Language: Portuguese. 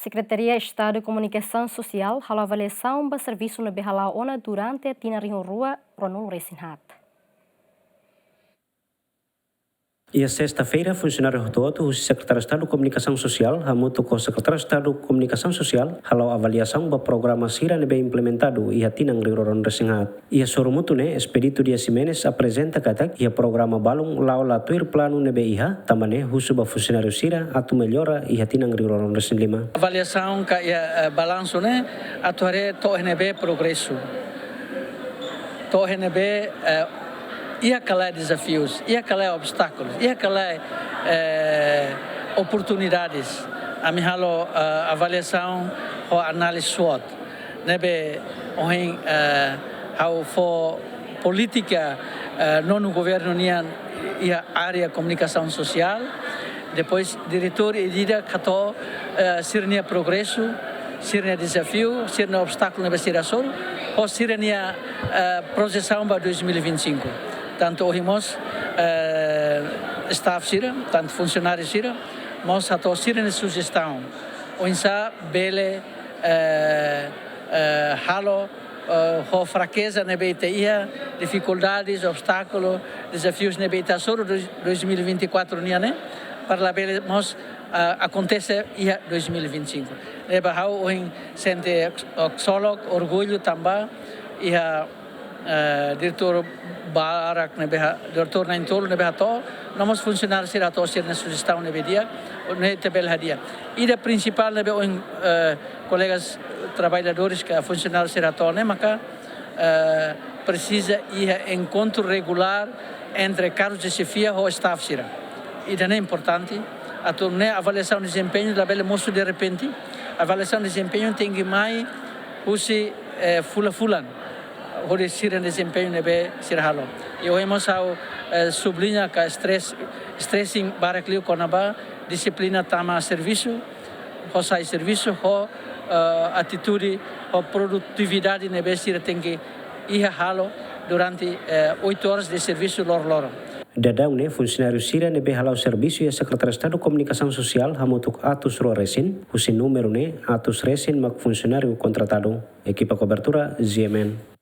Secretaria de Estado de Comunicação Social halau avaliação do serviço no Behalau Ona durante a Tina Rio Rua Ronul Resinhat. E a sexta-feira, funcionário rototo, o secretário de Estado de Comunicação Social, hamuto com o secretário de Estado de Comunicação Social, halau avaliação do programa Sira nebe implementado e a Tinang Rio Ron Resinhat. E a sorumuto ne, Expedito Dias Jimenez apresenta katak e a programa balung lau latuir plano nebe iha, tamane husu ba funcionário Sira atu melhora e a Tinang Rio Ron Resin lima. Avaliação que é balanço né, atuare to nebe progresso. To nebe ia calar desafios, ia calar obstáculos, ia calar oportunidades. A minha avaliação ou análise SWOT, nebe ohin how for política no governo nian ia área comunicação social, depois diretor e líder kato sirnia progresso, sirnia desafio, sirnia obstáculo nebe siração, ou sirnia projeção para 2025. Tanto ouvimos staff Sira, tanto funcionários Sira, mas até Sira na sugestão, o insa bele halo, a fraqueza na BTIA, dificuldades, obstáculos, desafios na BTA sobre 2024 né? Para a bele mas acontece ia 2025. Neba hau oin sente oxolog orgulho também ia diretor barak nebeha diretor na intolo nebeha to nós funcionários será to ser na sugestão nebedia ne tabel hadia e da principal nebe on colegas trabalhadores que funcionários será to né maka precisa ir encontro regular entre cargos de chefia ou staff será e é importante a torne avaliação de desempenho da bela moço de repente avaliação de desempenho tem que mais usi fulan hore sira desempenho nebe sirhalo e oemos ao sublinha que stressing barakliu konaba disciplina tama serviço hosai serviço ho atitude ho produtividade nebe sira tem que ir halo durante 8 horas de serviço lor. Dadang ne funcionário Sira nebe halau serviço e a secretário de Estado de Comunicação Social hamutuk atus ro resin, husin número ne atus resin mak funcionário contratado. Equipa cobertura ZMN.